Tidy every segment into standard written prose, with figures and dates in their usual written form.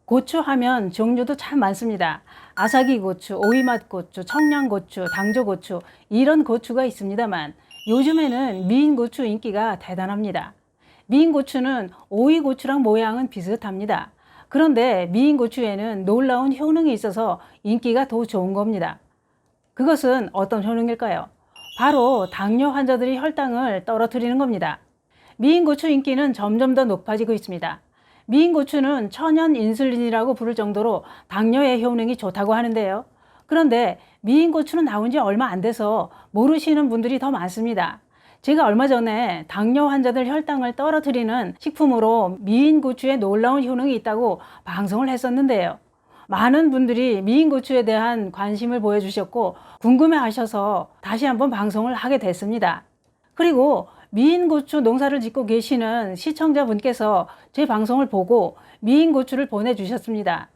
고추 하면 종류도 참 많습니다. 아삭이 고추, 오이맛 고추, 청양고추, 당조고추 이런 고추가 있습니다만 요즘에는 미인 고추 인기가 대단합니다. 미인 고추는 오이 고추랑 모양은 비슷합니다. 그런데 미인 고추에는 놀라운 효능이 있어서 인기가 더 좋은 겁니다. 그것은 어떤 효능일까요? 바로 당뇨 환자들의 혈당을 떨어뜨리는 겁니다. 미인 고추 인기는 점점 더 높아지고 있습니다. 미인 고추는 천연 인슐린이라고 부를 정도로 당뇨에 효능이 좋다고 하는데요. 그런데 미인 고추는 나온 지 얼마 안 돼서 모르시는 분들이 더 많습니다. 제가 얼마 전에 당뇨 환자들 혈당을 떨어뜨리는 식품으로 미인 고추에 놀라운 효능이 있다고 방송을 했었는데요. 많은 분들이 미인 고추에 대한 관심을 보여주셨고 궁금해 하셔서 다시 한번 방송을 하게 됐습니다. 그리고 미인 고추 농사를 짓고 계시는 시청자분께서 제 방송을 보고 미인 고추를 보내주셨습니다.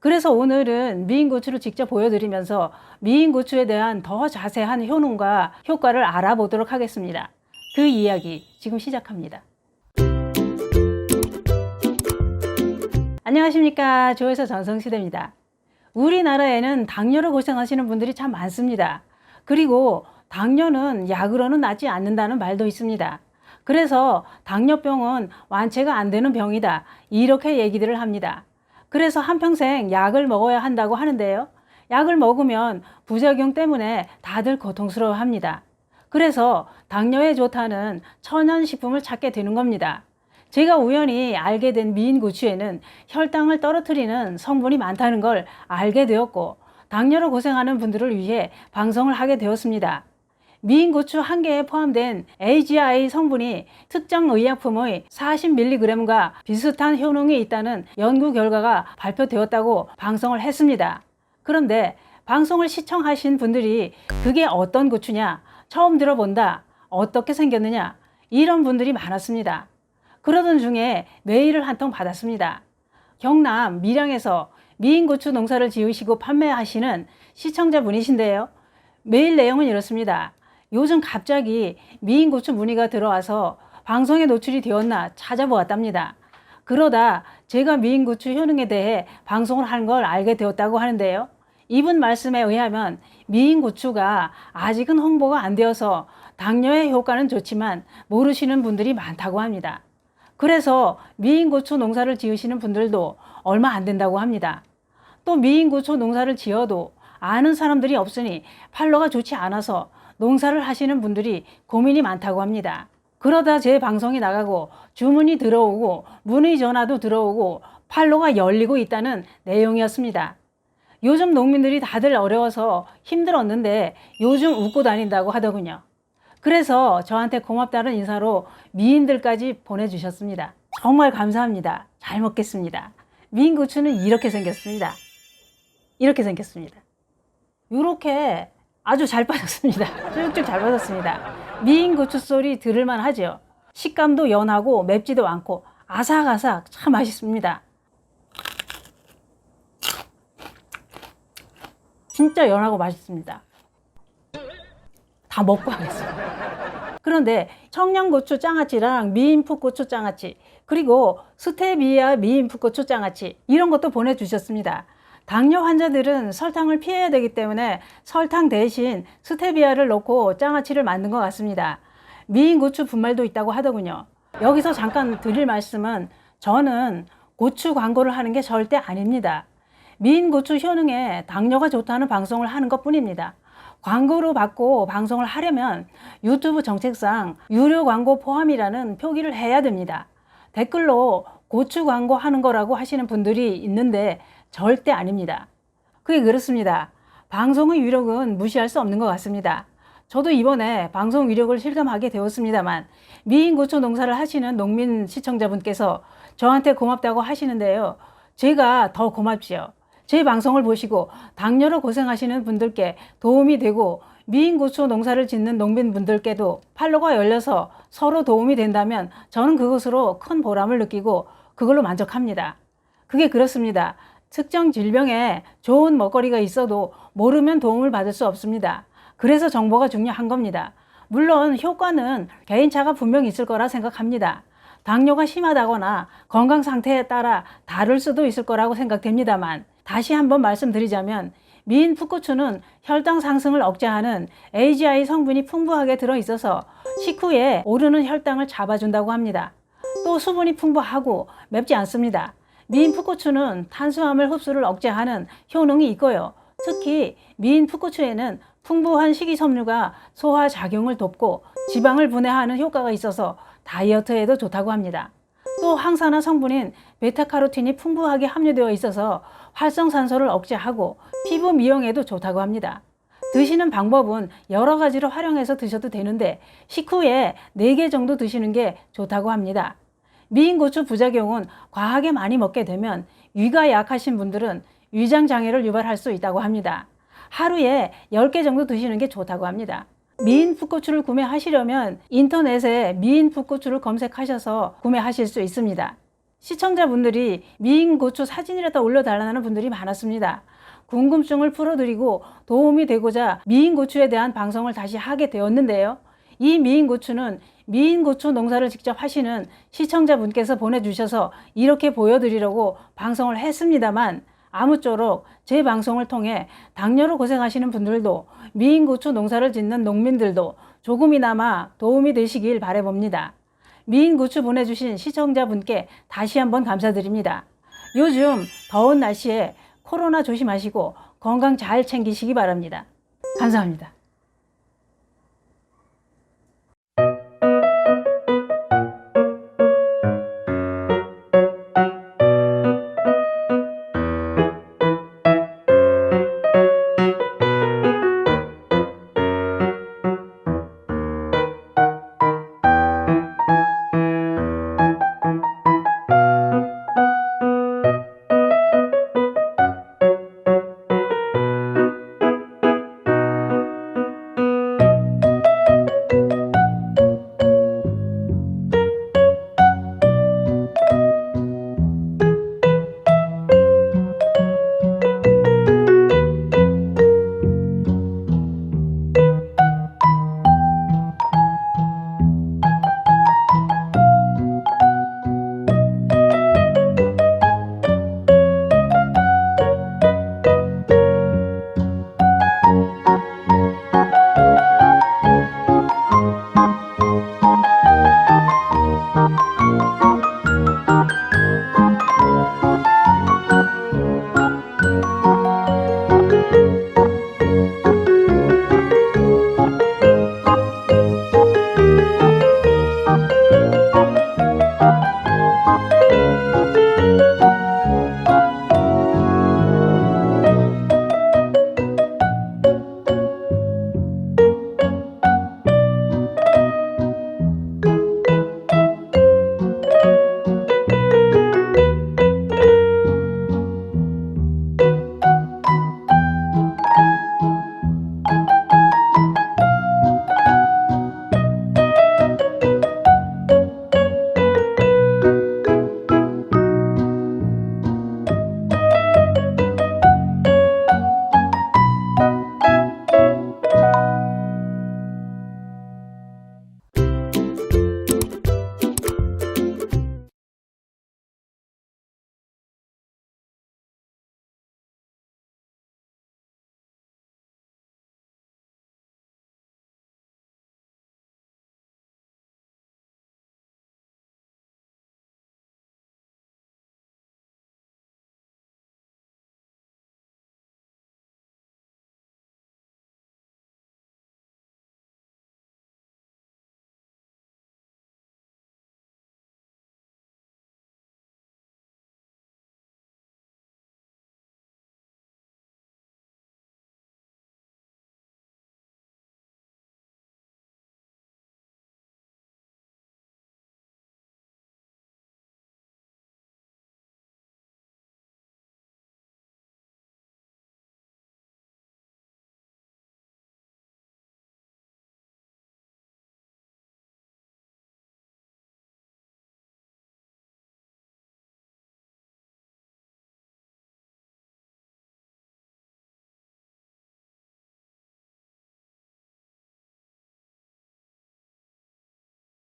그래서 오늘은 미인 고추를 직접 보여드리면서 미인 고추에 대한 더 자세한 효능과 효과를 알아보도록 하겠습니다. 그 이야기 지금 시작합니다. 안녕하십니까, 조회서 전성시대입니다. 우리나라에는 당뇨로 고생하시는 분들이 참 많습니다. 그리고 당뇨는 약으로는 낫지 않는다는 말도 있습니다. 그래서 당뇨병은 완치가 안 되는 병이다, 이렇게 얘기들을 합니다. 그래서 한평생 약을 먹어야 한다고 하는데요. 약을 먹으면 부작용 때문에 다들 고통스러워 합니다. 그래서 당뇨에 좋다는 천연식품을 찾게 되는 겁니다. 제가 우연히 알게 된 미인 고추에는 혈당을 떨어뜨리는 성분이 많다는 걸 알게 되었고 당뇨로 고생하는 분들을 위해 방송을 하게 되었습니다. 미인 고추 한 개에 포함된 AGI 성분이 특정 의약품의 40mg과 비슷한 효능이 있다는 연구 결과가 발표되었다고 방송을 했습니다. 그런데 방송을 시청하신 분들이 그게 어떤 고추냐, 처음 들어본다, 어떻게 생겼느냐, 이런 분들이 많았습니다. 그러던 중에 메일을 한 통 받았습니다. 경남 밀양에서 미인 고추 농사를 지으시고 판매하시는 시청자분이신데요. 메일 내용은 이렇습니다. 요즘 갑자기 미인 고추 문의가 들어와서 방송에 노출이 되었나 찾아보았답니다. 그러다 제가 미인 고추 효능에 대해 방송을 한 걸 알게 되었다고 하는데요. 이분 말씀에 의하면 미인 고추가 아직은 홍보가 안 되어서 당뇨의 효과는 좋지만 모르시는 분들이 많다고 합니다. 그래서 미인 고추 농사를 지으시는 분들도 얼마 안 된다고 합니다. 또 미인 고추 농사를 지어도 아는 사람들이 없으니 팔로가 좋지 않아서 농사를 하시는 분들이 고민이 많다고 합니다. 그러다 제 방송이 나가고 주문이 들어오고 문의 전화도 들어오고 팔로가 열리고 있다는 내용이었습니다. 요즘 농민들이 다들 어려워서 힘들었는데 요즘 웃고 다닌다고 하더군요. 그래서 저한테 고맙다는 인사로 미인들까지 보내주셨습니다. 정말 감사합니다. 잘 먹겠습니다. 미인 고추는 이렇게 생겼습니다. 이렇게 생겼습니다. 이렇게 아주 잘 빠졌습니다. 쭉쭉 잘 빠졌습니다. 미인 고추 소리 들을만 하죠. 식감도 연하고 맵지도 않고 아삭아삭 참 맛있습니다. 진짜 연하고 맛있습니다. 다 먹고 하겠습니다. 그런데 청양고추 장아찌랑 미인풋 고추 장아찌, 그리고 스테비아 미인풋 고추 장아찌 이런 것도 보내주셨습니다. 당뇨 환자들은 설탕을 피해야 되기 때문에 설탕 대신 스테비아를 넣고 장아찌를 만든 것 같습니다. 미인 고추 분말도 있다고 하더군요. 여기서 잠깐 드릴 말씀은 저는 고추 광고를 하는 게 절대 아닙니다. 미인 고추 효능에 당뇨가 좋다는 방송을 하는 것 뿐입니다. 광고로 받고 방송을 하려면 유튜브 정책상 유료 광고 포함이라는 표기를 해야 됩니다. 댓글로 고추 광고 하는 거라고 하시는 분들이 있는데 절대 아닙니다. 그게 그렇습니다. 방송의 위력은 무시할 수 없는 것 같습니다. 저도 이번에 방송 위력을 실감하게 되었습니다만 미인 고추 농사를 하시는 농민 시청자분께서 저한테 고맙다고 하시는데요. 제가 더 고맙지요. 제 방송을 보시고 당뇨로 고생하시는 분들께 도움이 되고 미인 고추 농사를 짓는 농민분들께도 팔로가 열려서 서로 도움이 된다면 저는 그것으로 큰 보람을 느끼고 그걸로 만족합니다. 그게 그렇습니다. 특정 질병에 좋은 먹거리가 있어도 모르면 도움을 받을 수 없습니다. 그래서 정보가 중요한 겁니다. 물론 효과는 개인차가 분명히 있을 거라 생각합니다. 당뇨가 심하다거나 건강 상태에 따라 다를 수도 있을 거라고 생각됩니다만, 다시 한번 말씀드리자면 미인 풋고추는 혈당 상승을 억제하는 AGI 성분이 풍부하게 들어있어서 식후에 오르는 혈당을 잡아준다고 합니다. 또 수분이 풍부하고 맵지 않습니다. 미인 풋고추는 탄수화물 흡수를 억제하는 효능이 있고요. 특히 미인 풋고추에는 풍부한 식이섬유가 소화 작용을 돕고 지방을 분해하는 효과가 있어서 다이어트에도 좋다고 합니다. 또 항산화 성분인 베타카로틴이 풍부하게 함유되어 있어서 활성산소를 억제하고 피부 미용에도 좋다고 합니다. 드시는 방법은 여러 가지로 활용해서 드셔도 되는데 식후에 4개 정도 드시는 게 좋다고 합니다. 미인 고추 부작용은 과하게 많이 먹게 되면 위가 약하신 분들은 위장 장애를 유발할 수 있다고 합니다. 하루에 10개 정도 드시는 게 좋다고 합니다. 미인 풋고추를 구매하시려면 인터넷에 미인 풋고추를 검색하셔서 구매하실 수 있습니다. 시청자분들이 미인 고추 사진이라도 올려달라는 분들이 많았습니다. 궁금증을 풀어드리고 도움이 되고자 미인 고추에 대한 방송을 다시 하게 되었는데요. 이 미인 고추는 미인 고추 농사를 직접 하시는 시청자분께서 보내주셔서 이렇게 보여드리려고 방송을 했습니다만, 아무쪼록 제 방송을 통해 당뇨로 고생하시는 분들도 미인 고추 농사를 짓는 농민들도 조금이나마 도움이 되시길 바라봅니다. 미인 고추 보내주신 시청자분께 다시 한번 감사드립니다. 요즘 더운 날씨에 코로나 조심하시고 건강 잘 챙기시기 바랍니다. 감사합니다.